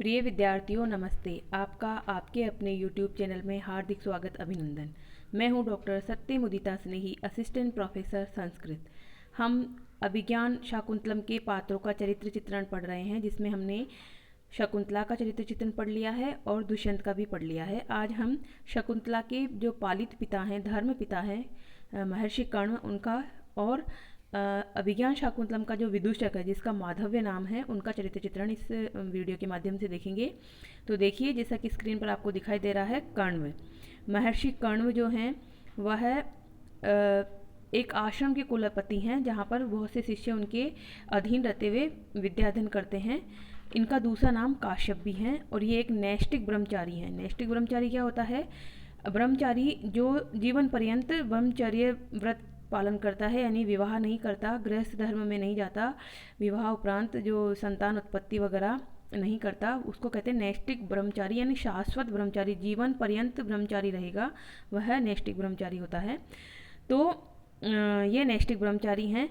प्रिय विद्यार्थियों नमस्ते। आपका आपके अपने YouTube चैनल में हार्दिक स्वागत अभिनंदन। मैं हूं डॉक्टर सत्य मुदिता स्नेही, असिस्टेंट प्रोफेसर संस्कृत। हम अभिज्ञान शाकुंतलम के पात्रों का चरित्र चित्रण पढ़ रहे हैं, जिसमें हमने शकुंतला का चरित्र चित्रण पढ़ लिया है और दुष्यंत का भी पढ़ लिया है। आज हम शकुंतला के जो पालित पिता हैं, धर्म पिता हैं महर्षि कर्ण, उनका और अभिज्ञान शाकुंतलम का जो विदूषक है जिसका माधव्य नाम है, उनका चरित्र चित्रण इस वीडियो के माध्यम से देखेंगे। तो देखिए, जैसा कि स्क्रीन पर आपको दिखाई दे रहा है, कण्व महर्षि कण्व जो हैं वह एक आश्रम के कुलपति हैं, जहाँ पर बहुत से शिष्य उनके अधीन रहते हुए विद्याध्ययन करते हैं। इनका दूसरा नाम काश्यप भी है और ये एक नैष्टिक ब्रह्मचारी हैं। नैष्टिक ब्रह्मचारी क्या होता है? ब्रह्मचारी जो जीवन पर्यंत ब्रह्मचर्य व्रत पालन करता है, यानी विवाह नहीं करता, गृहस्थ धर्म में नहीं जाता, विवाह उपरांत जो संतान उत्पत्ति वगैरह नहीं करता, उसको कहते हैं नैष्टिक ब्रह्मचारी, यानी शाश्वत ब्रह्मचारी, जीवन पर्यंत ब्रह्मचारी रहेगा, वह नैष्टिक ब्रह्मचारी होता है। तो ये नैष्टिक ब्रह्मचारी हैं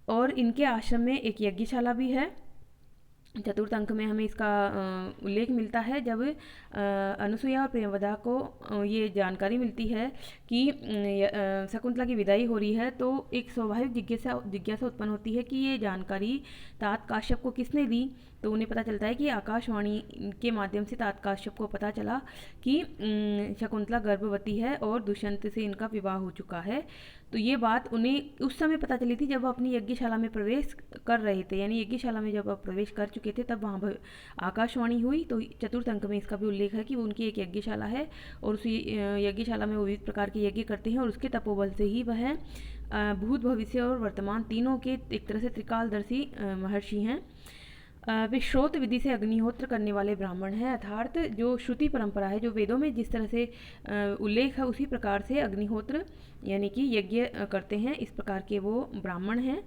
और इनके आश्रम में एक यज्ञशाला भी है। चतुर्थ अंक में हमें इसका उल्लेख मिलता है, जब अनुसुईया और प्रियव्रता को ये जानकारी मिलती है कि शकुंतला की विदाई हो रही है, तो एक स्वाभाविक जिज्ञासा उत्पन्न होती है कि ये जानकारी तात काश्यप को किसने दी। तो उन्हें पता चलता है कि आकाशवाणी के माध्यम से तात काश्यप को पता चला कि शकुंतला गर्भवती है और दुष्यंत से इनका विवाह हो चुका है। तो ये बात उन्हें उस समय पता चली थी जब वह अपनी यज्ञशाला में प्रवेश कर रहे थे, यानी यज्ञशाला में जब वह प्रवेश कर चुके थे तब वहाँ आकाशवाणी हुई। तो चतुर्थ अंक में इसका भी उल्लेख है कि उनकी एक यज्ञशाला है और उस यज्ञशाला में वो विविध प्रकार के यज्ञ करते हैं और उसके तपोबल से ही वह भूत भविष्य और वर्तमान तीनों के एक तरह से त्रिकालदर्शी महर्षि हैं। वे श्रोत विधि से अग्निहोत्र करने वाले ब्राह्मण हैं, अर्थात जो श्रुति परंपरा है, जो वेदों में जिस तरह से उल्लेख है उसी प्रकार से अग्निहोत्र यानी कि यज्ञ करते हैं, इस प्रकार के वो ब्राह्मण हैं।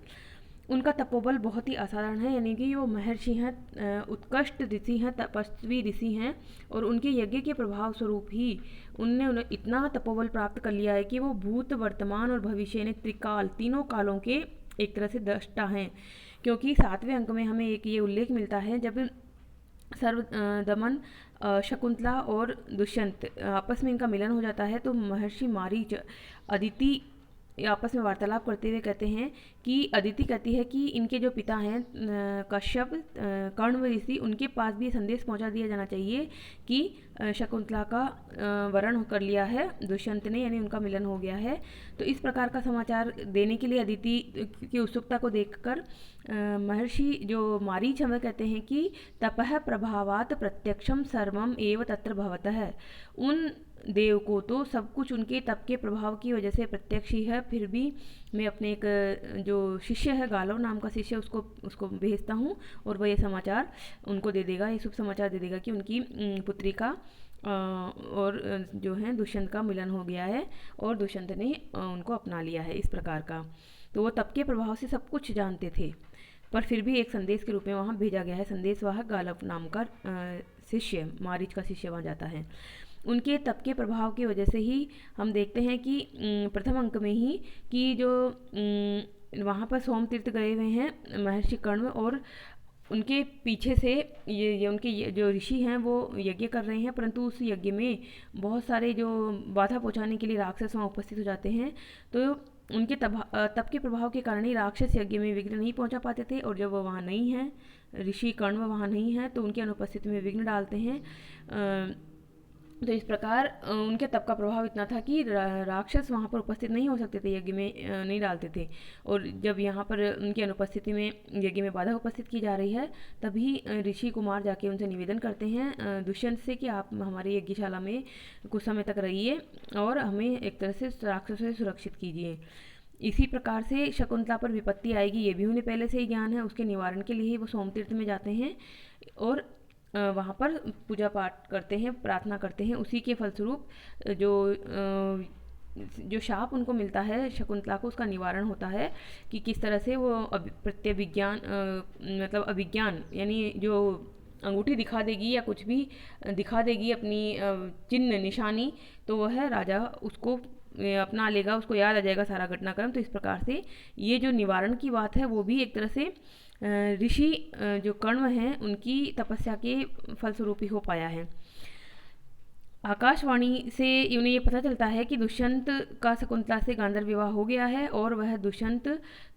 उनका तपोबल बहुत ही असाधारण है, यानी कि वो महर्षि हैं, उत्कृष्ट ऋषि हैं, तपस्वी ऋषि हैं और उनके यज्ञ के प्रभाव स्वरूप ही उन्हें इतना तपोबल प्राप्त कर लिया है कि वो भूत वर्तमान और भविष्य यानी त्रिकाल तीनों कालों के एक तरह से दृष्टा हैं। क्योंकि 7वें अंक में हमें एक ये उल्लेख मिलता है, जब सर्वदमन शकुंतला और दुष्यंत आपस में इनका मिलन हो जाता है, तो महर्षि मारीच अदिति आपस में वार्तालाप करते हुए कहते हैं कि अदिति कहती है कि इनके जो पिता हैं कश्यप कण्व ऋषि, उनके पास भी संदेश पहुंचा दिया जाना चाहिए कि शकुंतला का वरण कर लिया है दुष्यंत ने, यानी उनका मिलन हो गया है। तो इस प्रकार का समाचार देने के लिए अदिति की उत्सुकता को देखकर महर्षि जो मारीच हमें कहते हैं कि तपः प्रभावात प्रत्यक्षम सर्वम एव तत्र भवतः। उन देव को तो सब कुछ उनके तप के प्रभाव की वजह से प्रत्यक्ष ही है, फिर भी मैं अपने एक जो शिष्य है, गालव नाम का शिष्य, उसको भेजता हूँ और वह ये समाचार उनको दे देगा, ये शुभ समाचार दे देगा कि उनकी पुत्री का और जो है दुष्यंत का मिलन हो गया है और दुष्यंत ने उनको अपना लिया है, इस प्रकार का। तो वो तप के प्रभाव से सब कुछ जानते थे, पर फिर भी एक संदेश के रूप में वहाँ भेजा गया है। संदेशवाहक गालव नाम का शिष्य, मारीच का शिष्य वहाँ जाता है। उनके तप के प्रभाव की वजह से ही हम देखते हैं कि प्रथम अंक में ही कि जो वहाँ पर सोम तीर्थ गए हुए हैं महर्षि कण्व और उनके पीछे से ये उनके जो ऋषि हैं वो यज्ञ कर रहे हैं, परंतु उस यज्ञ में बहुत सारे जो बाधा पहुंचाने के लिए राक्षस वहाँ उपस्थित हो जाते हैं। तो उनके तप के प्रभाव के कारण ही राक्षस यज्ञ में विघ्न नहीं पहुंचा पाते थे और जब वो वहाँ नहीं हैं, ऋषि कण्व वहाँ नहीं हैं, तो उनकी अनुपस्थिति में विघ्न डालते हैं। तो इस प्रकार उनके तप का प्रभाव इतना था कि राक्षस वहाँ पर उपस्थित नहीं हो सकते थे, यज्ञ में नहीं डालते थे। और जब यहाँ पर उनकी अनुपस्थिति में यज्ञ में बाधा उपस्थित की जा रही है, तभी ऋषि कुमार जाके उनसे निवेदन करते हैं दुष्यंत से कि आप हमारी यज्ञशाला में कुछ समय तक रहिए और हमें एक तरह से राक्षसों से सुरक्षित कीजिए। इसी प्रकार से शकुंतला पर विपत्ति आएगी ये भी उन्हें पहले से ही ज्ञान है, उसके निवारण के लिए ही वो सोमतीर्थ में जाते हैं और वहाँ पर पूजा पाठ करते हैं, प्रार्थना करते हैं। उसी के फलस्वरूप जो शाप उनको मिलता है शकुंतला को, उसका निवारण होता है कि किस तरह से वो प्रत्यभिज्ञान मतलब अभिज्ञान यानी जो अंगूठी दिखा देगी या कुछ भी दिखा देगी अपनी चिन्ह निशानी, तो वह राजा उसको अपना लेगा, उसको याद आ जाएगा सारा घटनाक्रम। तो इस प्रकार से ये जो निवारण की बात है वो भी एक तरह से ऋषि जो कण्व हैं उनकी तपस्या के फलस्वरूप ही हो पाया है। आकाशवाणी से उन्हें ये पता चलता है कि दुष्यंत का शकुंतला से गांधर्व विवाह हो गया है और वह दुष्यंत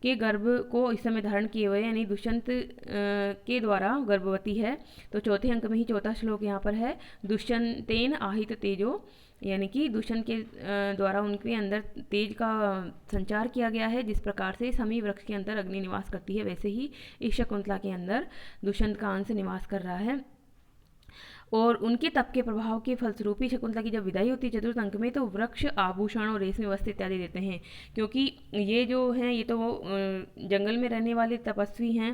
के गर्भ को इस समय धारण किए हुए, यानी दुष्यंत के द्वारा गर्भवती है। तो चौथे अंक में ही चौथा श्लोक यहाँ पर है, दुष्यंतेन आहित तेजो, यानी कि दुष्यंत के द्वारा उनके अंदर तेज का संचार किया गया है। जिस प्रकार से समी वृक्ष के अंदर अग्नि निवास करती है, वैसे ही इस शकुंतला के अंदर दुष्यंत का अंश निवास कर रहा है। और उनके तप के प्रभाव के फलस्वरूप ही शकुंतला की जब विदाई होती है चतुर्थ अंक में, तो वृक्ष आभूषण और रेशमी वस्त्र इत्यादि देते हैं। क्योंकि ये जो हैं ये तो वो जंगल में रहने वाले तपस्वी हैं,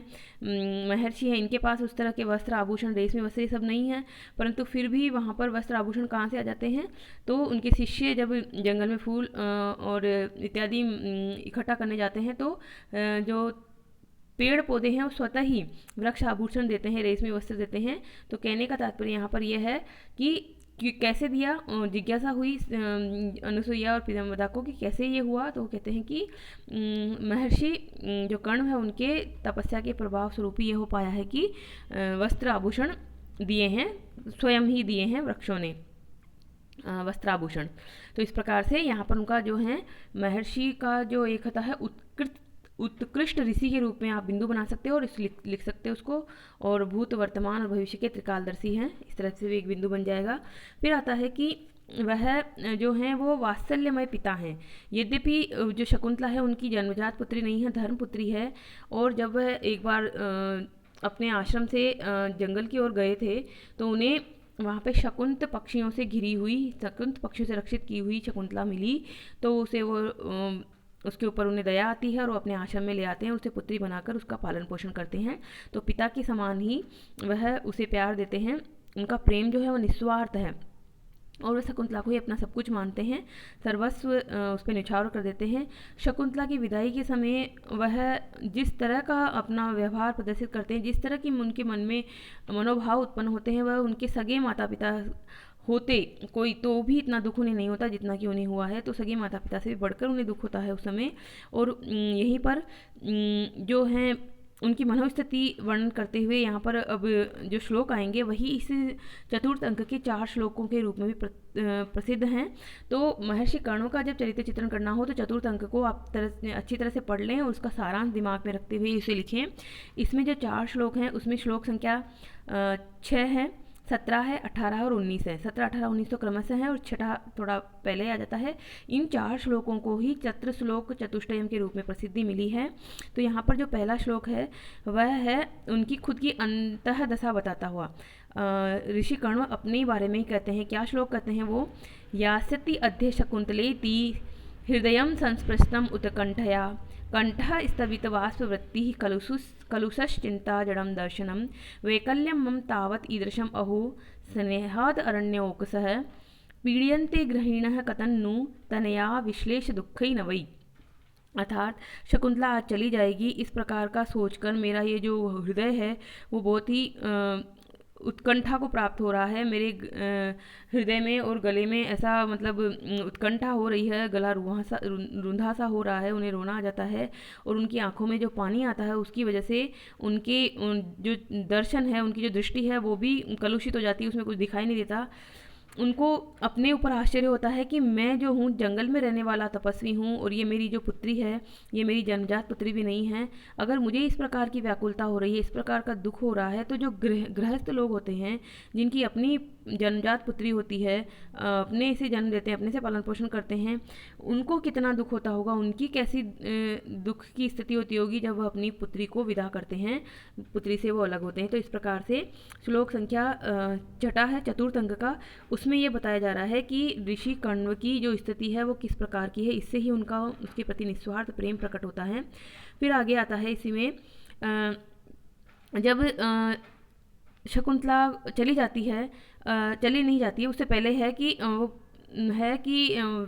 महर्षि हैं, इनके पास उस तरह के वस्त्र आभूषण रेशमी वस्त्र ये सब नहीं है, परंतु फिर भी वहाँ पर वस्त्र आभूषण कहाँ से आ जाते हैं, तो उनके शिष्य जब जंगल में फूल और इत्यादि इकट्ठा करने जाते हैं तो जो पेड़ पौधे हैं वो स्वतः ही वृक्ष आभूषण देते हैं, रेशमी वस्त्र देते हैं। तो कहने का तात्पर्य यहाँ पर यह है कि कैसे दिया, जिज्ञासा हुई अनुसुईया और पितामदा को कि कैसे ये हुआ। तो वो कहते हैं कि महर्षि जो कण्व है उनके तपस्या के प्रभाव स्वरूप ये हो पाया है कि वस्त्र आभूषण दिए हैं, स्वयं ही दिए हैं वृक्षों ने वस्त्राभूषण। तो इस प्रकार से यहाँ पर उनका जो है महर्षि का जो एक होता है उत्कृष्ट ऋषि के रूप में आप बिंदु बना सकते हो और इस लिख सकते हो उसको, और भूत वर्तमान और भविष्य के त्रिकालदर्शी हैं, इस तरह से भी एक बिंदु बन जाएगा। फिर आता है कि वह जो हैं वो वात्सल्यमय पिता हैं। यद्यपि जो शकुंतला है उनकी जन्मजात पुत्री नहीं है, धर्मपुत्री है। और जब वह एक बार अपने आश्रम से जंगल की ओर गए थे तो उन्हें वहाँ पे शकुंत पक्षियों से घिरी हुई, शकुंत पक्षियों से रक्षित की हुई शकुंतला मिली। तो उसे वो उसके ऊपर उन्हें दया आती है और वो अपने आश्रम में ले आते हैं, उसे पुत्री बनाकर उसका पालन पोषण करते हैं। तो पिता के समान ही वह उसे प्यार देते हैं, उनका प्रेम जो है वो निस्वार्थ है और वे शकुंतला को ही अपना सब कुछ मानते हैं, सर्वस्व उस पर न्यौछावर कर देते हैं। शकुंतला की विदाई के समय वह जिस तरह का अपना व्यवहार प्रदर्शित करते हैं, जिस तरह की उनके मन में मनोभाव उत्पन्न होते हैं, वह उनके सगे माता पिता होते कोई तो भी इतना दुख उन्हें नहीं होता जितना कि उन्हें हुआ है। तो सगे माता पिता से भी बढ़कर उन्हें दुख होता है उस समय। और यहीं पर जो है उनकी मनोस्थिति वर्णन करते हुए यहाँ पर अब जो श्लोक आएंगे वही इस चतुर्थ अंक के 4 श्लोकों के रूप में भी प्रसिद्ध हैं। तो महर्षि कर्णों का जब चरित्र चित्रण करना हो तो चतुर्थ अंक को आप अच्छी तरह से पढ़ लें और उसका सारांश दिमाग में रखते हुए इसे लिखें। इसमें जो 4 श्लोक हैं उसमें श्लोक संख्या 6 है, 17 है, 18 और 19 है। 17, 18, 19 तो क्रमशः है और छठा थोड़ा पहले आ जाता है। इन 4 श्लोकों को ही चत्र श्लोक चतुष्टयम के रूप में प्रसिद्धि मिली है। तो यहाँ पर जो पहला श्लोक है वह है उनकी खुद की अंतः दशा बताता हुआ। ऋषि कण्व अपने बारे में ही कहते हैं। क्या श्लोक कहते हैं वो, यास्यति अध्य शकुंतलेति हृदयं संस्पृष्टम उत्कंठया कंठः स्तवितवाष्पवृत्तिः कलुषश्चिंता जडं दर्शनं वैकल्यं मम तावत् ईदृशम् अहो स्नेहाद अरण्योकसः पीड्यन्ते गृहिणः कतन्नु तनया विश्लेष दुःखै न वै। अर्थात शकुंतला आज चली जाएगी, इस प्रकार का सोचकर मेरा ये जो हृदय है वो बहुत ही उत्कंठा को प्राप्त हो रहा है। मेरे हृदय में और गले में ऐसा मतलब उत्कंठा हो रही है, गला रुंधा सा हो रहा है, उन्हें रोना आ जाता है और उनकी आंखों में जो पानी आता है उसकी वजह से उनके जो दर्शन है, उनकी जो दृष्टि है वो भी कलुषित हो जाती है, उसमें कुछ दिखाई नहीं देता। उनको अपने ऊपर आश्चर्य होता है कि मैं जो हूँ जंगल में रहने वाला तपस्वी हूँ और ये मेरी जो पुत्री है ये मेरी जन्मजात पुत्री भी नहीं है। अगर मुझे इस प्रकार की व्याकुलता हो रही है, इस प्रकार का दुख हो रहा है, तो जो गृहस्थ लोग होते हैं जिनकी अपनी जन्मजात पुत्री होती है, अपने से जन्म देते हैं, अपने से पालन पोषण करते हैं, उनको कितना दुख होता होगा, उनकी कैसी दुख की स्थिति होती होगी जब वह अपनी पुत्री को विदा करते हैं, पुत्री से वो अलग होते हैं। तो इस प्रकार से श्लोक संख्या छठा है चतुर्थ अंक का, उसमें ये बताया जा रहा है कि ऋषि कण्व की जो स्थिति है वो किस प्रकार की है, इससे ही उनका उसके प्रति निस्वार्थ प्रेम प्रकट होता है। फिर आगे आता है इसी में जब शकुंतला चली जाती है, चली नहीं जाती है, उससे पहले है कि वो है कि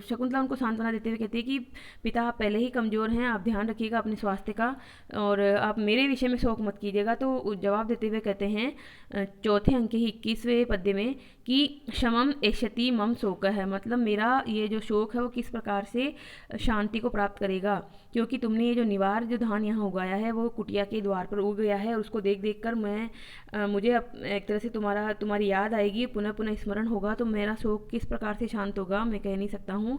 शकुंतला उनको सांत्वना देते हुए कहती है कि पिता आप पहले ही कमज़ोर हैं, आप ध्यान रखिएगा अपने स्वास्थ्य का और आप मेरे विषय में शोक मत कीजिएगा। तो जवाब देते हुए कहते हैं चौथे अंक के 21वें पद्य में कि शमम एष्यति मम शोक है, मतलब मेरा ये जो शोक है वो किस प्रकार से शांति को प्राप्त करेगा, क्योंकि तुमने ये जो निवार जो धान यहाँ उगाया है वो कुटिया के द्वार पर उग गया है और उसको देख देख कर मुझे एक तरह से तुम्हारी याद आएगी, पुनः पुनः स्मरण होगा, तो मेरा शोक किस प्रकार से शांत होगा मैं कह नहीं सकता हूँ।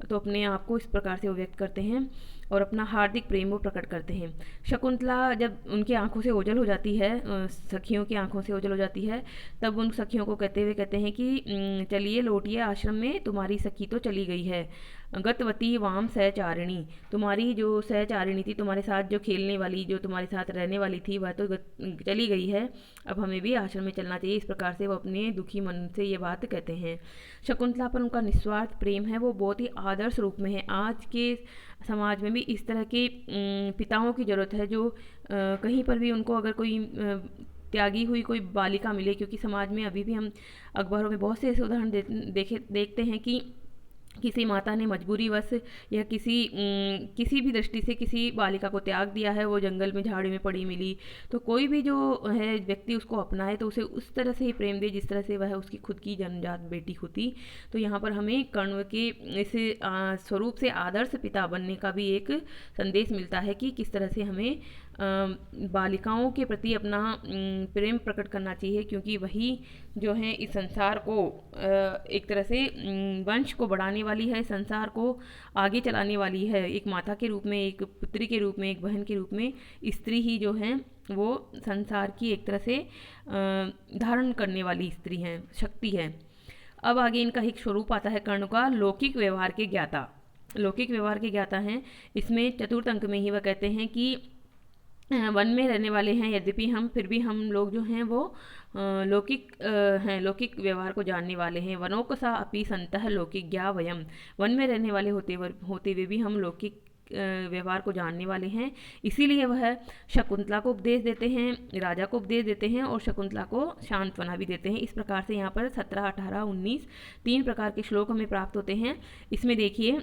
तो अपने आप को इस प्रकार से वो व्यक्त करते हैं और अपना हार्दिक प्रेम वो प्रकट करते हैं। शकुंतला जब उनकी आंखों से ओझल हो जाती है, सखियों की आंखों से ओझल हो जाती है, तब उन सखियों को कहते हुए कहते हैं कि चलिए लौटिए आश्रम में, तुम्हारी सखी तो चली गई है। गतवती वाम सहचारिणी, तुम्हारी जो सहचारिणी थी, तुम्हारे साथ जो खेलने वाली, जो तुम्हारे साथ रहने वाली थी, वह तो चली गई है, अब हमें भी आश्रम में चलना चाहिए। इस प्रकार से वो अपने दुखी मन से ये बात कहते हैं। शकुंतला पर उनका निस्वार्थ प्रेम है वो बहुत ही आदर्श रूप में है। आज के समाज में भी इस तरह के पिताओं की ज़रूरत है जो कहीं पर भी उनको अगर कोई त्यागी हुई कोई बालिका मिले, क्योंकि समाज में अभी भी हम अखबारों में बहुत से ऐसे उदाहरण देखते हैं कि किसी माता ने मजबूरीवश या किसी भी दृष्टि से किसी बालिका को त्याग दिया है, वो जंगल में झाड़ी में पड़ी मिली, तो कोई भी जो है व्यक्ति उसको अपनाए तो उसे उस तरह से ही प्रेम दे जिस तरह से वह उसकी खुद की जन्मजात बेटी होती। तो यहाँ पर हमें कर्ण के इस स्वरूप से आदर्श पिता बनने का भी एक संदेश मिलता है कि किस तरह से हमें बालिकाओं के प्रति अपना प्रेम प्रकट करना चाहिए, क्योंकि वही जो है इस संसार को एक तरह से वंश को बढ़ाने वाली है, संसार को आगे चलाने वाली है। एक माता के रूप में, एक पुत्री के रूप में, एक बहन के रूप में स्त्री ही जो है वो संसार की एक तरह से धारण करने वाली स्त्री है, शक्ति है। अब आगे इनका एक स्वरूप आता है कर्ण का, लौकिक व्यवहार के ज्ञाता। लौकिक व्यवहार के ज्ञाता हैं। इसमें चतुर्थ अंक में ही वह कहते हैं कि वन में रहने वाले हैं यद्यपि हम, फिर भी हम लोग जो हैं वो लौकिक हैं, लौकिक व्यवहार को जानने वाले हैं। वनोकसा अपि संतः लौकिक ज्ञा वयम, वन में रहने वाले होते हुए भी हम लौकिक व्यवहार को जानने वाले हैं। इसीलिए वह शकुंतला को उपदेश देते हैं, राजा को उपदेश देते हैं और शकुंतला को सांत्वना भी देते हैं। इस प्रकार से यहाँ पर 17, 18, 19 तीन प्रकार के श्लोक हमें प्राप्त होते हैं। इसमें देखिए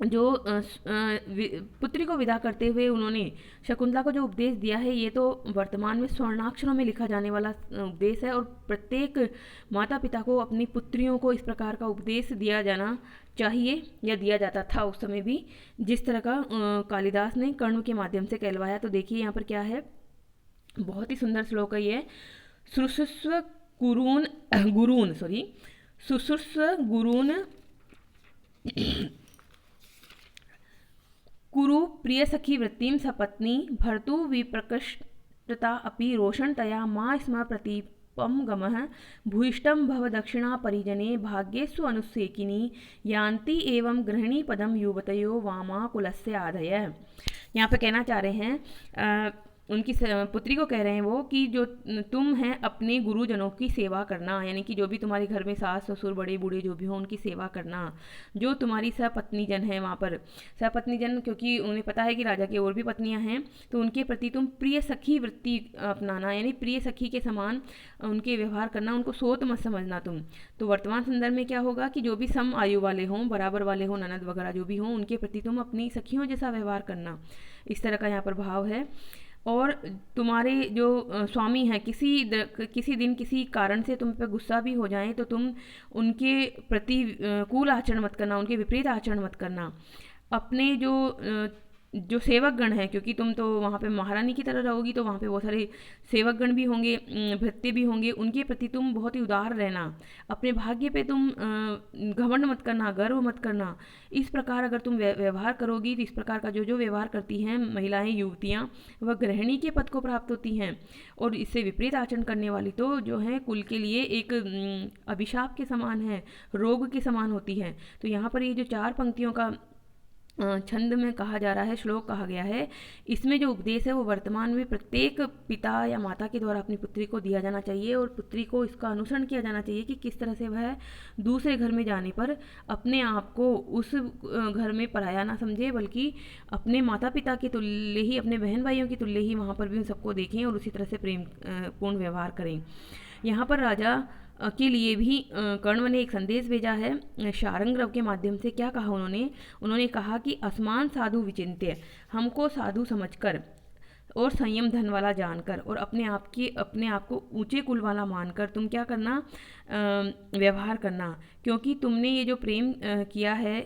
जो पुत्री को विदा करते हुए उन्होंने शकुंतला को जो उपदेश दिया है, ये तो वर्तमान में स्वर्णाक्षरों में लिखा जाने वाला उपदेश है और प्रत्येक माता पिता को अपनी पुत्रियों को इस प्रकार का उपदेश दिया जाना चाहिए या दिया जाता था उस समय भी, जिस तरह का कालिदास ने कर्ण के माध्यम से कहलवाया। तो देखिए यहाँ पर क्या है, बहुत ही सुंदर श्लोक है ये। सुश्रुस्व गुरून कुरु प्रिय सखी वृत्तिम सपत्नी भर्तु विप्रकृष्टता अपि रोषणतया मा स्म प्रतीपम गमः भूयिष्ठम भव दक्षिणा परिजने भाग्येषु अनुसेकिनी यान्ति एवं गृहिणी पदम युवतयो वामा कुलस्य आधय। यहाँ पे कहना चाह रहे हैं उनकी पुत्री को कह रहे हैं वो कि जो तुम हैं अपने गुरुजनों की सेवा करना, यानी कि जो भी तुम्हारे घर में सास ससुर बड़े बूढ़े जो भी हों उनकी सेवा करना। जो तुम्हारी सपत्नी जन है, वहाँ पर सपत्नी जन, क्योंकि उन्हें पता है कि राजा की और भी पत्नियाँ हैं, तो उनके प्रति तुम प्रिय सखी वृत्ति अपनाना, यानी प्रिय सखी के समान उनके व्यवहार करना, उनको सोत मत समझना तुम। तो वर्तमान संदर्भ में क्या होगा कि जो भी सम आयु वाले हों, बराबर वाले हों, ननद वगैरह जो भी हों, उनके प्रति तुम अपनी सखियों जैसा व्यवहार करना, इस तरह का यहाँ पर भाव है। और तुम्हारे जो स्वामी हैं किसी दिन किसी कारण से तुम पे गुस्सा भी हो जाएं तो तुम उनके प्रति कूल आचरण मत करना, उनके विपरीत आचरण मत करना। अपने जो सेवक गण हैं, क्योंकि तुम तो वहाँ पे महारानी की तरह रहोगी, तो वहाँ पे बहुत सारे सेवक गण भी होंगे, भृत्य भी होंगे, उनके प्रति तुम बहुत ही उदार रहना। अपने भाग्य पे तुम घमंड मत करना, गर्व मत करना। इस प्रकार अगर तुम व्यवहार करोगी तो इस प्रकार का जो व्यवहार करती हैं महिलाएं, युवतियाँ, वह गृहिणी के पद को प्राप्त होती हैं। और इससे विपरीत आचरण करने वाली तो जो है कुल के लिए एक अभिशाप के समान है, रोग के समान होती है। तो यहाँ पर ये जो 4 पंक्तियों का छंद में कहा जा रहा है, श्लोक कहा गया है, इसमें जो उपदेश है वो वर्तमान में प्रत्येक पिता या माता के द्वारा अपनी पुत्री को दिया जाना चाहिए और पुत्री को इसका अनुसरण किया जाना चाहिए कि किस तरह से वह दूसरे घर में जाने पर अपने आप को उस घर में पराया ना समझे, बल्कि अपने माता पिता के तुल्य ही, अपने बहन भाइयों के तुल्य ही वहाँ पर भी उन सबको देखें और उसी तरह से प्रेम पूर्ण व्यवहार करें। यहाँ पर राजा के लिए भी कण्व ने एक संदेश भेजा है शारंगरव के माध्यम से। क्या कहा उन्होंने कहा कि असमान साधु विचिन्त्य, हमको साधु समझकर और संयम धन वाला जानकर और अपने आप को ऊंचे कुल वाला मानकर तुम क्या करना, व्यवहार करना। क्योंकि तुमने ये जो प्रेम किया है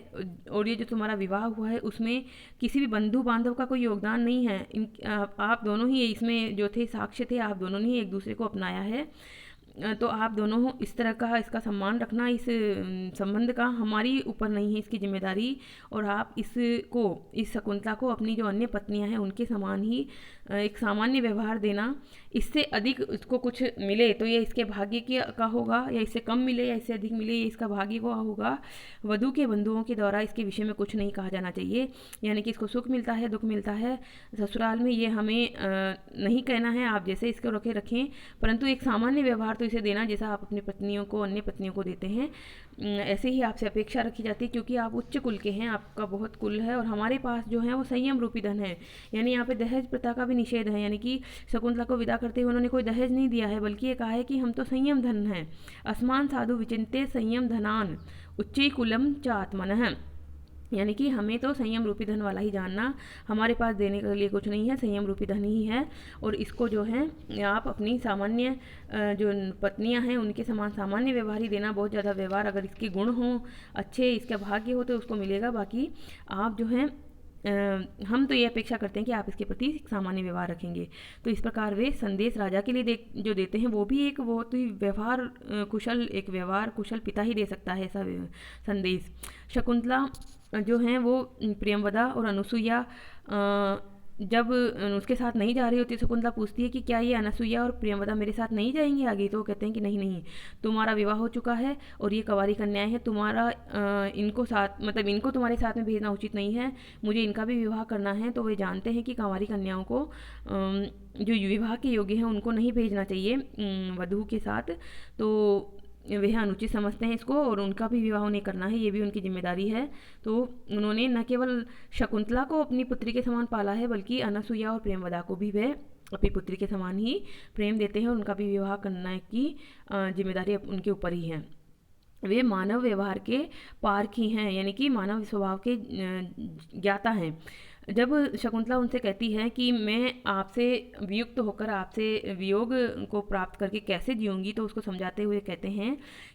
और ये जो तुम्हारा विवाह हुआ है उसमें किसी भी बंधु बांधव का कोई योगदान नहीं है। आप दोनों ही इसमें जो थे साक्ष्य थे, आप दोनों ने ही एक दूसरे को अपनाया है। तो आप दोनों इस तरह का इसका सम्मान रखना, इस संबंध का हमारी ऊपर नहीं है इसकी जिम्मेदारी। और आप इस शकुंतला को अपनी जो अन्य पत्नियां हैं उनके समान ही एक सामान्य व्यवहार देना। इससे अधिक इसको कुछ मिले तो ये इसके भाग्य का होगा, या इससे कम मिले या इससे अधिक मिले ये इसका भाग्य का होगा। वधू के बंधुओं के द्वारा इसके विषय में कुछ नहीं कहा जाना चाहिए। यानी कि इसको सुख मिलता है, दुख मिलता है ससुराल में, ये हमें नहीं कहना है। आप जैसे इसको रखें, परंतु एक सामान्य व्यवहार तो इसे देना जैसा आप अपनी पत्नियों को, अन्य पत्नियों को देते हैं, ऐसे ही आपसे अपेक्षा रखी जाती है। क्योंकि आप उच्च कुल के हैं, आपका बहुत कुल है, और हमारे पास जो है वो संयम रूपी धन है। यानी यहाँ पे दहेज प्रथा का भी निषेध है। यानी कि शकुंतला को विदा करते हुए उन्होंने कोई दहेज नहीं दिया है, बल्कि ये कहा है कि हम तो संयम धन है। अस्मान साधु विचिन्ते संयम धनान उच्च कुलम च आत्मनः, यानी कि हमें तो संयम रूपी धन वाला ही जानना, हमारे पास देने के लिए कुछ नहीं है, संयम रूपी धन ही है। और इसको जो है आप अपनी सामान्य जो पत्नियां हैं उनके समान सामान्य व्यवहार ही देना। बहुत ज़्यादा व्यवहार अगर इसके गुण हों अच्छे, इसका भाग्य हो तो उसको मिलेगा। बाकी आप जो हैं हम तो ये अपेक्षा करते हैं कि आप इसके प्रति सामान्य व्यवहार रखेंगे। तो इस प्रकार वे संदेश राजा के लिए जो देते हैं वो भी एक बहुत ही व्यवहार कुशल पिता ही दे सकता है ऐसा संदेश। शकुंतला जो हैं वो प्रियंवदा और अनुसुईया जब उसके साथ नहीं जा रही होती, शकुंतला पूछती है कि क्या ये अनुसुईया और प्रियंवदा मेरे साथ नहीं जाएंगी आगे। तो वो कहते हैं कि नहीं, तुम्हारा विवाह हो चुका है और ये कुंवारी कन्याएं हैं, तुम्हारा इनको तुम्हारे साथ में भेजना उचित नहीं है, मुझे इनका भी विवाह करना है। तो वे जानते हैं कि कुंवारी कन्याओं को जो विवाह के योग्य हैं उनको नहीं भेजना चाहिए वधू के साथ। तो वह अनुचित समझते हैं इसको, और उनका भी विवाह उन्हें करना है, ये भी उनकी जिम्मेदारी है। तो उन्होंने न केवल शकुंतला को अपनी पुत्री के समान पाला है, बल्कि अनुसुईया और प्रेमवदा को भी वह अपनी पुत्री के समान ही प्रेम देते हैं, और उनका भी विवाह करने की जिम्मेदारी उनके ऊपर ही है। वे मानव व्यवहार के पारखी हैं, यानी कि मानव स्वभाव के ज्ञाता हैं। जब शकुंतला उनसे कहती है कि मैं आपसे वियुक्त होकर आपसे वियोग को प्राप्त करके कैसे जीऊँगी, तो उसको समझाते हुए कहते हैं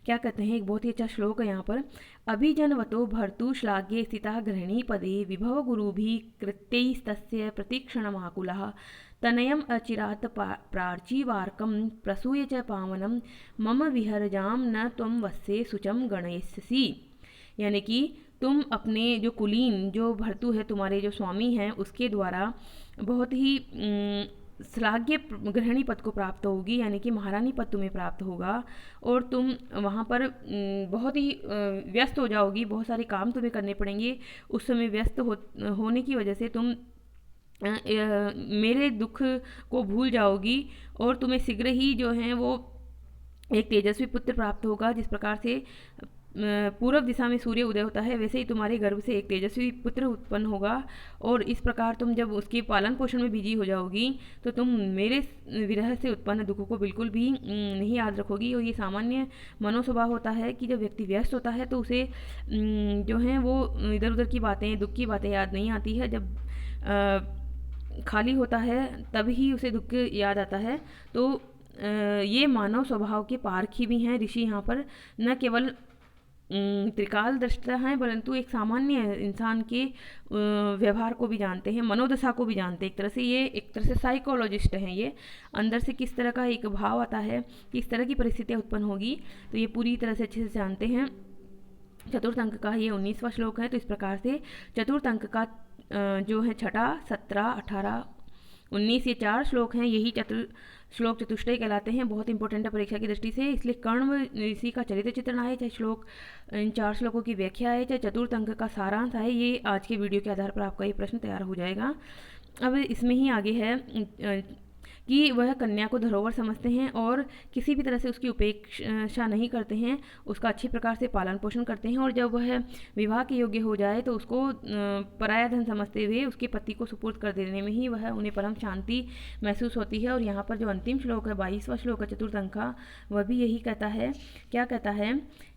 एक बहुत ही अच्छा श्लोक है यहाँ पर। अभिजनवतो भर्तु श्लाघ्ये स्थिता गृहिणी पदे विभव गुरुभिः कृत्यैस्तस्य प्रतीक्षणमाकुलः तनयम् अचिरात् प्राचीवार्कं प्रसूय च पावनं मम विहरजां न त्वं वस्ये शुचं गणयस्यसि। यानी कि तुम अपने जो कुलीन, जो भर्तु है, तुम्हारे जो स्वामी हैं, उसके द्वारा बहुत ही श्लाघ्य गृहिणी पद को प्राप्त होगी, यानी कि महारानी पद तुम्हें प्राप्त होगा। और तुम वहाँ पर बहुत ही व्यस्त हो जाओगी, बहुत सारे काम तुम्हें करने पड़ेंगे। उस समय व्यस्त होने की वजह से तुम मेरे दुख को भूल जाओगी, और तुम्हें शीघ्र ही जो है वो एक तेजस्वी पुत्र प्राप्त होगा। जिस प्रकार से पूर्व दिशा में सूर्य उदय होता है, वैसे ही तुम्हारे गर्भ से एक तेजस्वी पुत्र उत्पन्न होगा। और इस प्रकार तुम जब उसके पालन पोषण में बिजी हो जाओगी तो तुम मेरे विरह से उत्पन्न दुखों को बिल्कुल भी नहीं याद रखोगी। और ये सामान्य मनोस्वभाव होता है कि जब व्यक्ति व्यस्त होता है तो उसे जो है वो इधर उधर की बातें, दुख की बातें याद नहीं आती है। जब खाली होता है तभी ही उसे दुख याद आता है। तो ये मानव स्वभाव के पारखी भी हैं ऋषि यहाँ पर, न केवल त्रिकाल दृष्टा हैं, परंतु एक सामान्य इंसान के व्यवहार को भी जानते हैं, मनोदशा को भी जानते हैं। एक तरह से साइकोलॉजिस्ट हैं ये। अंदर से किस तरह का एक भाव आता है, किस तरह की परिस्थितियाँ उत्पन्न होगी, तो ये पूरी तरह से अच्छे से जानते हैं। चतुर्थ अंक का ये 19वां श्लोक है। तो इस प्रकार से चतुर्थ अंक का जो है 6, 17, 18, 19 ये 4 श्लोक हैं, यही श्लोक चतुष्टय कहलाते हैं। बहुत इंपॉर्टेंट है परीक्षा की दृष्टि से, इसलिए कण्व ऋषि का चरित्र चित्रण आए, चाहे इन 4 श्लोकों की व्याख्या है, चाहे चतुर्थ अंक का सारांश है, ये आज के वीडियो के आधार पर आपका ये प्रश्न तैयार हो जाएगा। अब इसमें ही आगे है कि वह कन्या को धरोहर समझते हैं और किसी भी तरह से उसकी उपेक्षा नहीं करते हैं, उसका अच्छी प्रकार से पालन पोषण करते हैं और जब वह विवाह के योग्य हो जाए तो उसको पराया धन समझते हुए उसके पति को सुपुर्द कर देने में ही वह उन्हें परम शांति महसूस होती है। और यहाँ पर जो अंतिम श्लोक है 22वां श्लोक है चतुर्थ अंक का, वह भी यही कहता है, क्या कहता है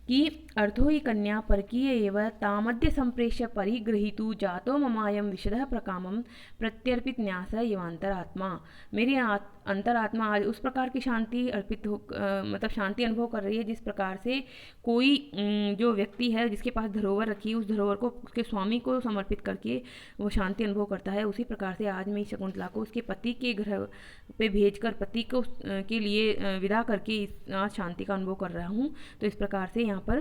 कि अर्थो हि कन्या परकीय एव तामद्य संप्रेष्य परिगृहीतु जातो ममायम विशदः प्रकामम प्रत्यर्पित न्यास एवांतरात्मा। मेरी अंतरात्मा आज उस प्रकार की शांति अर्पित हो मतलब शांति अनुभव कर रही है जिस प्रकार से कोई जो व्यक्ति है जिसके पास धरोहर रखी है उस धरोहर को उसके स्वामी को समर्पित करके वो शांति अनुभव करता है, उसी प्रकार से आज मैं शकुंतला को उसके पति के घर पे भेजकर पति को के लिए विदा करके आज शांति का अनुभव कर रहा हूँ। तो इस प्रकार से यहाँ पर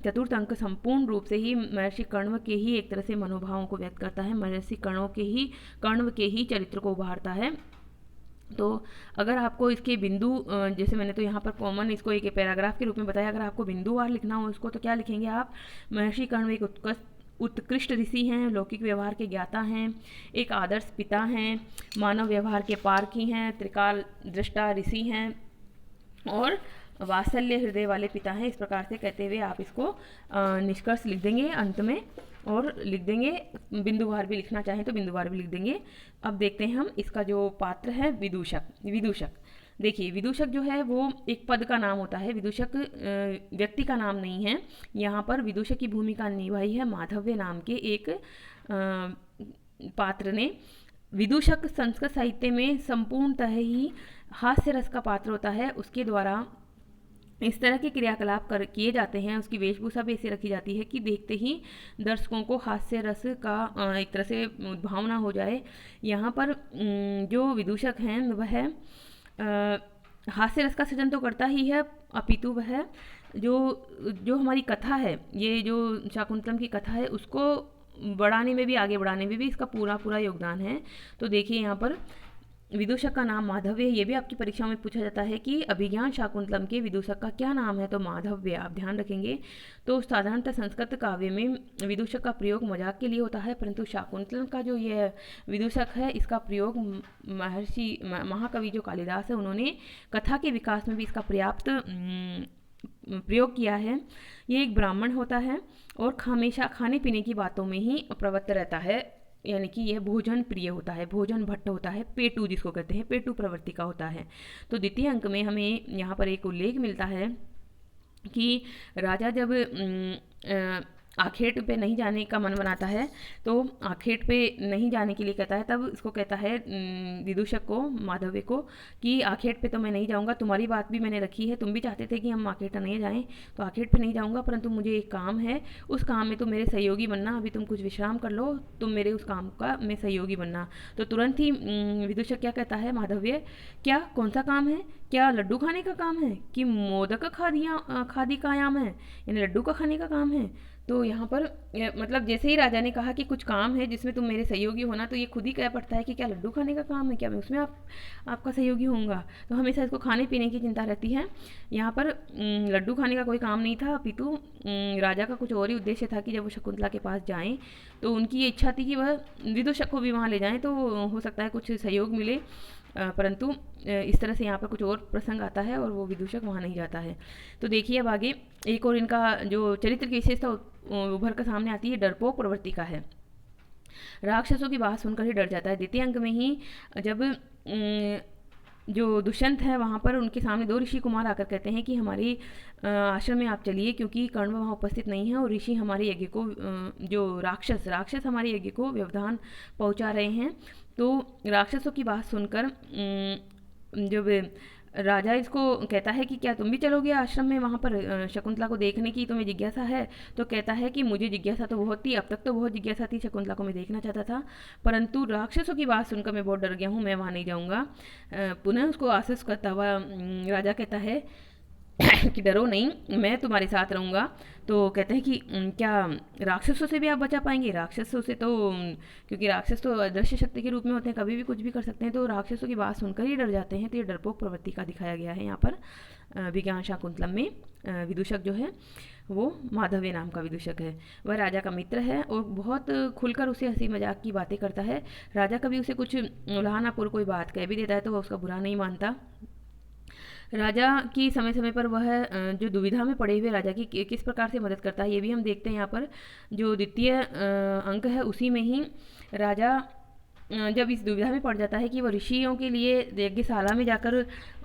चतुर्थ अंक संपूर्ण रूप से ही महर्षि कण्व के ही एक तरह से मनोभावों को व्यक्त करता है, महर्षि कण्व के ही चरित्र को उभारता है। तो अगर आपको इसके बिंदु जैसे मैंने तो यहाँ पर कॉमन इसको एक पैराग्राफ के रूप में बताया, अगर आपको बिंदुवार लिखना हो इसको तो क्या लिखेंगे आप, महर्षि कण्व एक उत्कृष्ट ऋषि हैं, लौकिक व्यवहार के ज्ञाता हैं, एक आदर्श पिता हैं, मानव व्यवहार के पारखी हैं, त्रिकाल दृष्टा ऋषि हैं और वात्सल्य हृदय वाले पिता हैं। इस प्रकार से कहते हुए आप इसको निष्कर्ष लिख देंगे अंत में और लिख देंगे, बिंदुवार भी लिखना चाहें तो बिंदुवार भी लिख देंगे। अब देखते हैं हम इसका जो पात्र है विदूषक। देखिए विदूषक जो है वो एक पद का नाम होता है, विदूषक व्यक्ति का नाम नहीं है। यहाँ पर विदूषक की भूमिका निभाई है माधव्य नाम के एक पात्र ने। विदूषक संस्कृत साहित्य में संपूर्णतः ही हास्य रस का पात्र होता है, उसके द्वारा इस तरह के क्रियाकलाप किए जाते हैं, उसकी वेशभूषा भी ऐसी रखी जाती है कि देखते ही दर्शकों को हास्य रस का एक तरह से भावना हो जाए। यहाँ पर जो विदूषक हैं वह हास्य रस का सृजन तो करता ही है, अपितु वह जो हमारी कथा है, ये जो शाकुंतलम की कथा है उसको बढ़ाने में भी आगे बढ़ाने में भी इसका पूरा योगदान है। तो देखिए यहाँ पर विदूषक का नाम माधव्य है, ये भी आपकी परीक्षा में पूछा जाता है कि अभिज्ञान शाकुंतलम के विदूषक का क्या नाम है, तो माधव्य, आप ध्यान रखेंगे। तो साधारणतः संस्कृत काव्य में विदूषक का प्रयोग मजाक के लिए होता है, परंतु शाकुंतलम का जो ये विदूषक है इसका प्रयोग महाकवि जो कालिदास है उन्होंने कथा के विकास में भी इसका पर्याप्त प्रयोग किया है। ये एक ब्राह्मण होता है और हमेशा खाने पीने की बातों में ही प्रवृत्त रहता है, यानी कि यह भोजन प्रिय होता है, भोजन भट्ट होता है, पेटू जिसको कहते हैं, पेटू प्रवृत्ति का होता है। तो द्वितीय अंक में हमें यहाँ पर एक उल्लेख मिलता है कि राजा जब आखेट पे नहीं जाने का मन बनाता है तो आखेट पे नहीं जाने के लिए कहता है, तब इसको कहता है विदूषक को, माधव्य को, कि आखेट पे तो मैं नहीं जाऊंगा, तुम्हारी बात भी मैंने रखी है, तुम भी चाहते थे कि हम आखेट नहीं जाएं, तो आखेट पे नहीं जाऊंगा, परंतु मुझे एक काम है, उस काम में तुम मेरे सहयोगी बनना, अभी तुम कुछ विश्राम कर लो, तुम मेरे उस काम का मैं सहयोगी बनना। तो तुरंत ही विदूषक क्या कहता है, माधव्य, क्या कौन सा काम है, क्या लड्डू खाने का काम है कि मोदक खादी का आयाम है, यानी लड्डू का खाने का काम है। तो यहाँ पर मतलब जैसे ही राजा ने कहा कि कुछ काम है जिसमें तुम मेरे सहयोगी होना, तो ये खुद ही कह पड़ता है कि क्या लड्डू खाने का काम है, क्या मैं उसमें आपका सहयोगी होऊंगा। तो हमेशा इसको खाने पीने की चिंता रहती है। यहाँ पर लड्डू खाने का कोई काम नहीं था, अपितु राजा का कुछ और ही उद्देश्य था कि जब वो शकुंतला के पास जाएं तो उनकी ये इच्छा थी कि वह विदूषक को भी वहाँ ले जाएं, तो हो सकता है कुछ सहयोग मिले, परंतु इस तरह से यहाँ पर कुछ और प्रसंग आता है और वो विदूषक वहाँ नहीं जाता है। तो देखिए अब आगे एक और इनका जो चरित्र की विशेषता उभर कर सामने आती है, डरपोक प्रवृत्ति का है। राक्षसों की बात सुनकर ही डर जाता है। द्वितीय अंक में ही जब जो दुष्यंत है वहाँ पर उनके सामने दो ऋषि कुमार आकर कहते हैं कि हमारी आश्रम में आप चलिए, क्योंकि कर्ण वहाँ उपस्थित नहीं है और ऋषि हमारे यज्ञ को जो राक्षस हमारे यज्ञ को व्यवधान पहुँचा रहे हैं। तो राक्षसों की बात सुनकर जब राजा इसको कहता है कि क्या तुम भी चलोगे आश्रम में वहाँ पर शकुंतला को देखने की तुम्हें जिज्ञासा है, तो कहता है कि मुझे जिज्ञासा तो बहुत थी, अब तक तो बहुत जिज्ञासा थी, शकुंतला को मैं देखना चाहता था, परंतु राक्षसों की बात सुनकर मैं बहुत डर गया हूँ, मैं वहाँ नहीं जाऊँगा। पुनः उसको आश्वस्त करता हुआ राजा कहता है कि डरो नहीं, मैं तुम्हारे साथ रहूँगा। तो कहते हैं कि क्या राक्षसों से भी आप बचा पाएंगे? राक्षसों से तो क्योंकि राक्षस तो अदृश्य शक्ति के रूप में होते हैं, कभी भी कुछ भी कर सकते हैं, तो राक्षसों की बात सुनकर ही डर जाते हैं। तो ये डरपोक प्रवृत्ति का दिखाया गया है यहाँ पर विज्ञान शाकुंतलम में। विदूषक जो है वो माधव्य नाम का विदूषक है। वह राजा का मित्र है और बहुत खुलकर उसे हंसी मजाक की बातें करता है। राजा कभी उसे कुछ उल्हानापुर कोई बात कह भी देता है तो वह उसका बुरा नहीं मानता। राजा की समय समय पर वह जो दुविधा में पड़े हुए राजा की किस प्रकार से मदद करता है ये भी हम देखते हैं यहाँ पर। जो द्वितीय अंक है उसी में ही राजा जब इस दुविधा में पड़ जाता है कि वो ऋषियों के लिए यज्ञशाला में जाकर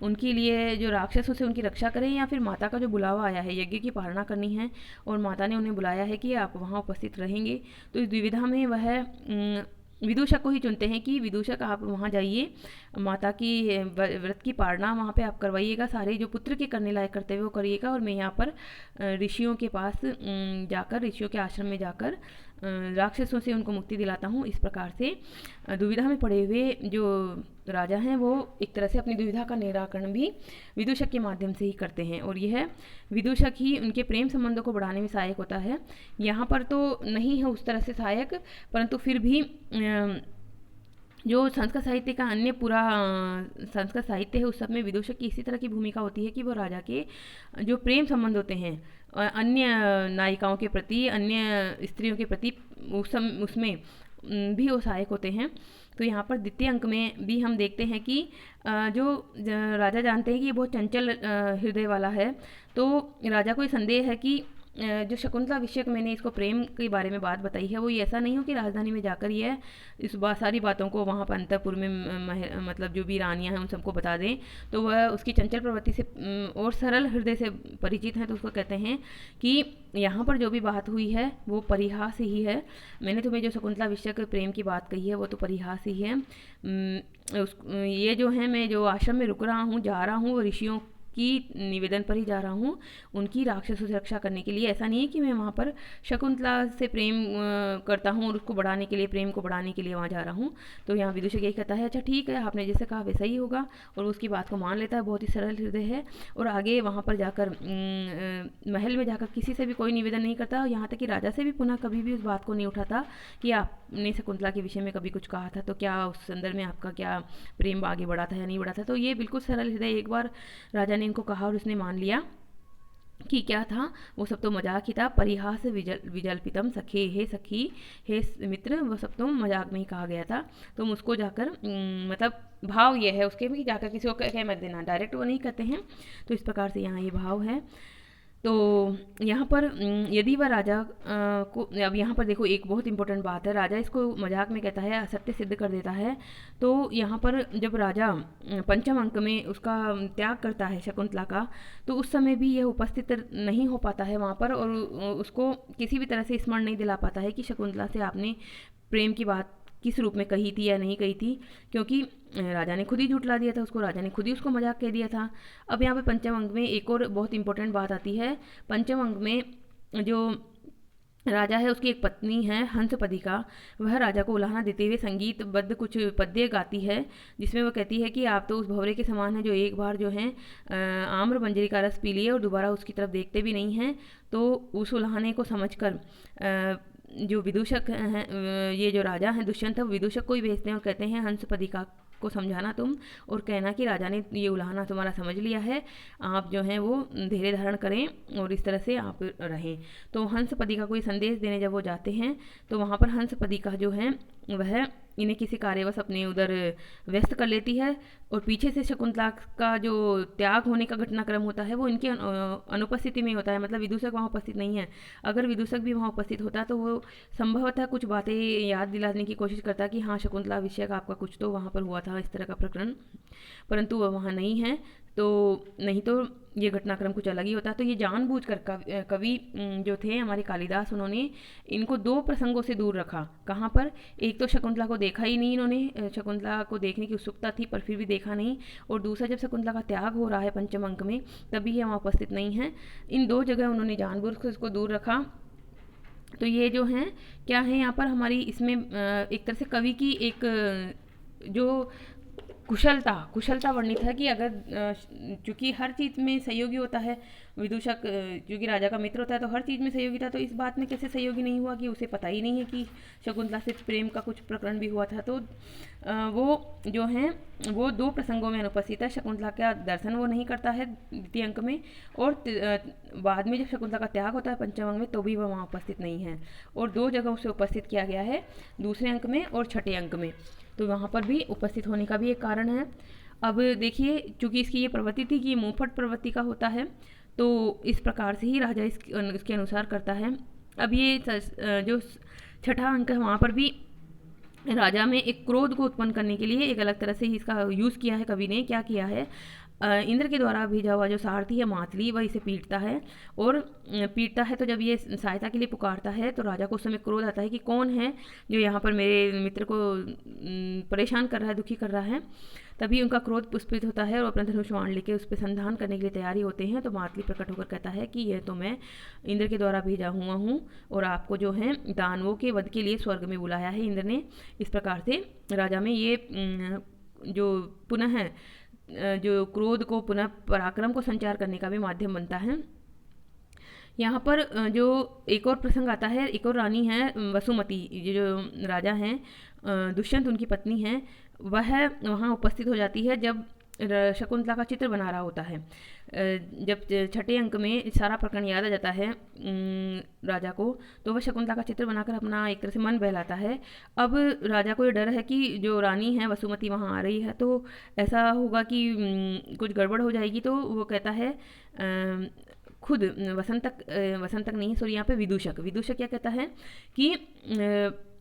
उनके लिए जो राक्षसों से उनकी रक्षा करें, या फिर माता का जो बुलावा आया है यज्ञ की पालना करनी है और माता ने उन्हें बुलाया है कि आप वहाँ उपस्थित रहेंगे, तो इस दुविधा में वह विदूषक को ही चुनते हैं कि विदूषक आप वहाँ जाइए, माता की व्रत की पालना वहाँ पे आप करवाइएगा, सारे जो पुत्र के करने लायक कर्तव्य वो करिएगा, और मैं यहाँ पर ऋषियों के पास जाकर, ऋषियों के आश्रम में जाकर राक्षसों से उनको मुक्ति दिलाता हूँ। इस प्रकार से दुविधा में पड़े हुए जो राजा हैं वो एक तरह से अपनी दुविधा का निराकरण भी विदूषक के माध्यम से ही करते हैं, और यह विदूषक ही उनके प्रेम संबंधों को बढ़ाने में सहायक होता है। यहाँ पर तो नहीं है उस तरह से सहायक, परंतु फिर भी जो संस्कृत साहित्य का अन्य पूरा संस्कृत साहित्य है उस सब में विदूषक की इसी तरह की भूमिका होती है कि वो राजा के जो प्रेम संबंध होते हैं अन्य नायिकाओं के प्रति, अन्य स्त्रियों के प्रति, उसमें भी वो सहायक होते हैं। तो यहाँ पर द्वितीय अंक में भी हम देखते हैं कि जो राजा जानते हैं कि ये बहुत चंचल हृदय वाला है, तो राजा को ये संदेह है कि जो शकुंतला विषयक मैंने इसको प्रेम के बारे में बात बताई है वो ये ऐसा नहीं हो कि राजधानी में जाकर ये इस सारी बातों को वहाँ पर अंतपुर में मतलब जो भी रानियाँ हैं उन सबको बता दें, तो वह उसकी चंचल प्रवृत्ति से और सरल हृदय से परिचित हैं, तो उसको कहते हैं कि यहाँ पर जो भी बात हुई है वो परिहास ही है। मैंने तुम्हें जो शकुंतला विषयक प्रेम की बात कही है वो तो परिहास ही है। ये जो है मैं जो आश्रम में रुक रहा हूँ, जा रहा हूँ, वो ऋषियों की निवेदन पर ही जा रहा हूँ, उनकी राक्षसों से रक्षा करने के लिए। ऐसा नहीं है कि मैं वहाँ पर शकुंतला से प्रेम करता हूँ और उसको बढ़ाने के लिए, प्रेम को बढ़ाने के लिए वहाँ जा रहा हूँ। तो यहाँ विदूषक यही कहता है अच्छा ठीक है, आपने जैसे कहा वैसा ही होगा, और उसकी बात को मान लेता है। बहुत ही सरल हृदय है, और आगे वहाँ पर जाकर महल में जाकर किसी से भी कोई निवेदन नहीं करता, यहाँ तक कि राजा से भी पुनः कभी भी उस बात को नहीं उठाता कि आपने शकुंतला के विषय में कभी कुछ कहा था, तो क्या उस संदर्भ में आपका क्या प्रेम आगे बढ़ा था या नहीं बढ़ा था। तो ये बिल्कुल सरल हृदय, एक बार राजा ने इनको कहा और उसने मान लिया कि क्या था वो सब तो मजाक ही था। परिहास विजल्पितम सखे, हे सखी, हे मित्र, वो सब तो मजाक में ही कहा गया था, तुम उसको जाकर मतलब भाव ये है उसके भी जाकर किसी को कह मत देना, डायरेक्ट वो नहीं कहते हैं। तो इस प्रकार से यहाँ ये भाव है। तो यहाँ पर यदि वह राजा को, अब यहाँ पर देखो एक बहुत इंपॉर्टेंट बात है, राजा इसको मजाक में कहता है, असत्य सिद्ध कर देता है। तो यहाँ पर जब राजा पंचम अंक में उसका त्याग करता है शकुंतला का, तो उस समय भी यह उपस्थित नहीं हो पाता है वहाँ पर, और उसको किसी भी तरह से स्मरण नहीं दिला पाता है कि शकुंतला से आपने प्रेम की बात किस रूप में कही थी या नहीं कही थी, क्योंकि राजा ने खुद ही झुठला दिया था उसको, राजा ने खुद ही उसको मजाक कह दिया था। अब यहाँ पे पंचम अंग में एक और बहुत इंपॉर्टेंट बात आती है। पंचम अंग में जो राजा है उसकी एक पत्नी है हंसपदिका, वह राजा को उलाहना देते हुए संगीतबद्ध कुछ पद्य गाती है, जिसमें वह कहती है कि आप तो उस भंवरे के समान हैं जो एक बार जो है आम्र मंजरी का रस पी लिए और दोबारा उसकी तरफ देखते भी नहीं हैं। तो उस उलाहने को समझकर जो विदूषक हैं, ये जो राजा हैं दुष्यंत, विदूषक को ही भेजते हैं और कहते हैं हंसपदिका को समझाना तुम, और कहना कि राजा ने ये उलाहना तुम्हारा समझ लिया है, आप जो हैं वो धैर्य धारण करें और इस तरह से आप रहें। तो हंसपदिका को ये संदेश देने जब वो जाते हैं, तो वहाँ पर हंसपदिका जो है वह इन्हें किसी कार्यवश अपने उधर व्यस्त कर लेती है, और पीछे से शकुंतला का जो त्याग होने का घटनाक्रम होता है वो इनकी अनुपस्थिति में होता है, मतलब विदूषक वहाँ उपस्थित नहीं है। अगर विदूषक भी वहाँ उपस्थित होता तो वो संभवतः कुछ बातें याद दिलाने की कोशिश करता कि हाँ शकुंतला विषय का आपका कुछ तो वहाँ पर हुआ था, इस तरह का प्रकरण, परंतु वह वहाँ नहीं है, तो नहीं तो ये घटनाक्रम कुछ अलग ही होता। तो ये जानबूझकर कवि जो थे हमारे कालिदास, उन्होंने इनको दो प्रसंगों से दूर रखा। कहाँ पर? एक तो शकुंतला को देखा ही नहीं इन्होंने, शकुंतला को देखने की उत्सुकता थी पर फिर भी देखा नहीं, और दूसरा जब शकुंतला का त्याग हो रहा है पंचम अंक में तभी ये वहाँ उपस्थित नहीं है। इन दो जगह उन्होंने जानबूझकर इसको दूर रखा। तो ये जो हैं क्या है यहाँ पर हमारी इसमें एक तरह से कवि की एक जो कुशलता वर्णित है कि अगर चूंकि हर चीज़ में सहयोगी होता है विदूषक, क्योंकि राजा का मित्र होता है तो हर चीज़ में सहयोगी था, तो इस बात में कैसे सहयोगी नहीं हुआ कि उसे पता ही नहीं है कि शकुंतला से प्रेम का कुछ प्रकरण भी हुआ था। तो वो जो हैं वो 2 प्रसंगों में अनुपस्थित है। शकुंतला का दर्शन वो नहीं करता है द्वितीय अंक में, और बाद में जब शकुंतला का त्याग होता है पंचम अंक में तो भी वह वहाँ उपस्थित नहीं है, और 2 जगह उसे उपस्थित किया गया है, दूसरे अंक में और छठे अंक में, तो वहाँ पर भी उपस्थित होने का भी एक कारण है। अब देखिए, चूंकि इसकी ये प्रवृत्ति थी कि मुंहफट प्रवृत्ति का होता है, तो इस प्रकार से ही राजा इसके अनुसार करता है। अब ये जो छठा अंक है वहाँ पर भी राजा में एक क्रोध को उत्पन्न करने के लिए एक अलग तरह से ही इसका यूज़ किया है। कवि ने क्या किया है, इंद्र के द्वारा भेजा हुआ जो सारथी है मातली, वह इसे पीटता है, और पीटता है तो जब ये सहायता के लिए पुकारता है तो राजा को उस समय क्रोध आता है कि कौन है जो यहाँ पर मेरे मित्र को परेशान कर रहा है, दुखी कर रहा है। तभी उनका क्रोध पुष्पित होता है और अपना धनुष बाण लेके उस पर संधान करने के लिए तैयारी होते हैं। तो मातली प्रकट होकर कहता है कि यह तो मैं इंद्र के द्वारा भेजा हुआ हूँ, और आपको जो है दानवों के वध के लिए स्वर्ग में बुलाया है इंद्र ने। इस प्रकार से राजा में ये जो पुनः जो क्रोध को पुनः पराक्रम को संचार करने का भी माध्यम बनता है। यहाँ पर जो एक और प्रसंग आता है, एक और रानी है वसुमती, जो राजा हैं दुष्यंत उनकी पत्नी हैं, वह वहाँ उपस्थित हो जाती है जब शकुंतला का चित्र बना रहा होता है। जब छठे अंक में सारा प्रकरण याद आ जाता है राजा को, तो वह शकुंतला का चित्र बनाकर अपना एक तरह से मन बहलाता है। अब राजा को ये डर है कि जो रानी है वसुमती वहाँ आ रही है तो ऐसा होगा कि कुछ गड़बड़ हो जाएगी, तो वो कहता है खुद वसंत तक नहीं, सॉरी, यहाँ पे विदूषक क्या कहता है कि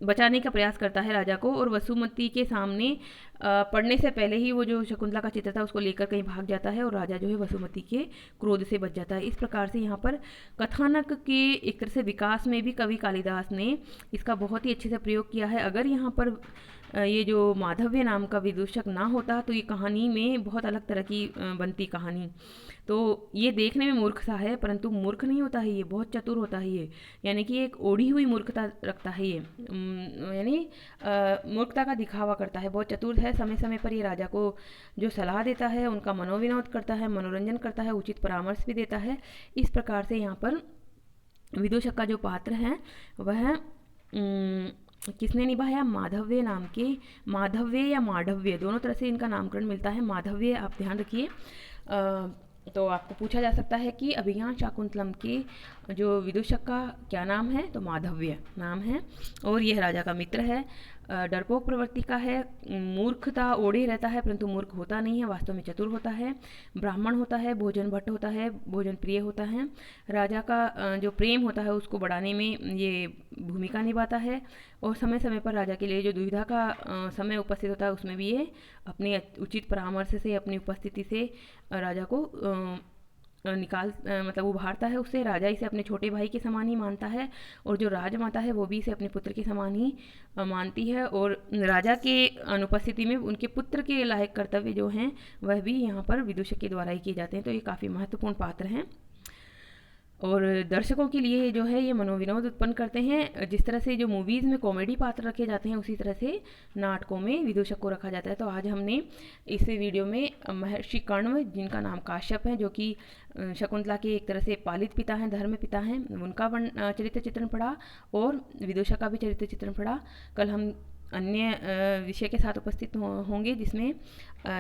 बचाने का प्रयास करता है राजा को, और वसुमती के सामने पड़ने से पहले ही वो जो शकुंतला का चित्र था उसको लेकर कहीं भाग जाता है, और राजा जो है वसुमती के क्रोध से बच जाता है। इस प्रकार से यहाँ पर कथानक के एक तरह से विकास में भी कवि कालिदास ने इसका बहुत ही अच्छे से प्रयोग किया है। अगर यहाँ पर ये जो माधव्य नाम का विदूषक ना होता तो ये कहानी में बहुत अलग तरह की बनती कहानी। तो ये देखने में मूर्ख सा है, परंतु मूर्ख नहीं होता है ये, बहुत चतुर होता है ये, यानी कि एक ओढ़ी हुई मूर्खता रखता है ये, यानी मूर्खता का दिखावा करता है, बहुत चतुर है। समय समय पर ये राजा को जो सलाह देता है, उनका मनोविनोद करता है, मनोरंजन करता है, उचित परामर्श भी देता है। इस प्रकार से यहाँ पर विदूषक का जो पात्र है वह किसने निभाया, माधव्य नाम के, माधव्य या माधव्य दोनों तरह से इनका नामकरण मिलता है। माधव्य आप ध्यान रखिए। तो आपको पूछा जा सकता है कि अभिज्ञान शाकुंतलम के जो विदूषक का क्या नाम है, तो माधव्य नाम है, और यह राजा का मित्र है। डरपोक प्रवृत्ति का है, मूर्खता ओढ़े रहता है परंतु मूर्ख होता नहीं है, वास्तव में चतुर होता है, ब्राह्मण होता है, भोजन भट्ट होता है, भोजन प्रिय होता है, राजा का जो प्रेम होता है उसको बढ़ाने में ये भूमिका निभाता है, और समय समय पर राजा के लिए जो दुविधा का समय उपस्थित होता है उसमें भी ये अपने उचित परामर्श से, अपनी उपस्थिति से राजा को मतलब उभारता है उससे। राजा इसे अपने छोटे भाई के समान ही मानता है, और जो राजमाता है वो भी इसे अपने पुत्र के समान ही मानती है, और राजा के अनुपस्थिति में उनके पुत्र के लायक कर्तव्य जो हैं वह भी यहाँ पर विदूषक के द्वारा ही किए जाते हैं। तो ये काफ़ी महत्वपूर्ण पात्र हैं, और दर्शकों के लिए जो है ये मनोविनोद उत्पन्न करते हैं। जिस तरह से जो मूवीज़ में कॉमेडी पात्र रखे जाते हैं उसी तरह से नाटकों में विदूषक को रखा जाता है। तो आज हमने इस वीडियो में महर्षि कर्ण, जिनका नाम काश्यप है, जो कि शकुंतला के एक तरह से पालित पिता हैं, धर्म पिता हैं, उनका चरित्र चित्रण पढ़ा, और विदूषक का भी चरित्र चित्रण पढ़ा। कल हम अन्य विषय के साथ उपस्थित होंगे जिसमें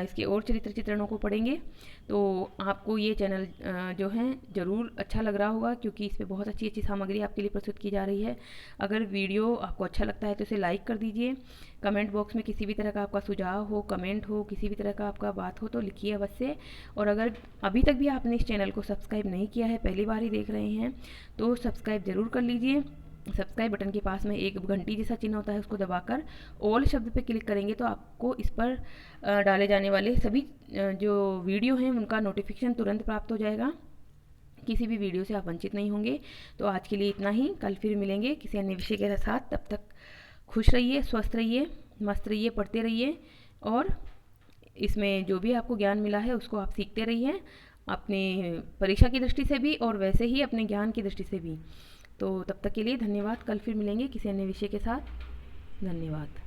इसके और चरित्र चित्रणों को पढ़ेंगे। तो आपको ये चैनल जो है ज़रूर अच्छा लग रहा होगा, क्योंकि इस पर बहुत अच्छी अच्छी सामग्री आपके लिए प्रस्तुत की जा रही है। अगर वीडियो आपको अच्छा लगता है तो इसे लाइक कर दीजिए। कमेंट बॉक्स में किसी भी तरह का आपका सुझाव हो, कमेंट हो, किसी भी तरह का आपका बात हो तो लिखिए अवश्य। और अगर अभी तक भी आपने इस चैनल को सब्सक्राइब नहीं किया है, पहली बार ही देख रहे हैं, तो सब्सक्राइब ज़रूर कर लीजिए। सब्सक्राइब बटन के पास में एक घंटी जैसा चिन्ह होता है, उसको दबाकर ऑल शब्द पे क्लिक करेंगे तो आपको इस पर डाले जाने वाले सभी जो वीडियो हैं उनका नोटिफिकेशन तुरंत प्राप्त हो जाएगा। किसी भी वीडियो से आप वंचित नहीं होंगे। तो आज के लिए इतना ही, कल फिर मिलेंगे किसी अन्य विषय के साथ। तब तक खुश रहिए, स्वस्थ रहिए, मस्त रहिए, पढ़ते रहिए, और इसमें जो भी आपको ज्ञान मिला है उसको आप सीखते रहिए, अपने परीक्षा की दृष्टि से भी और वैसे ही अपने ज्ञान की दृष्टि से भी। तो तब तक के लिए धन्यवाद। कल फिर मिलेंगे किसी अन्य विषय के साथ। धन्यवाद।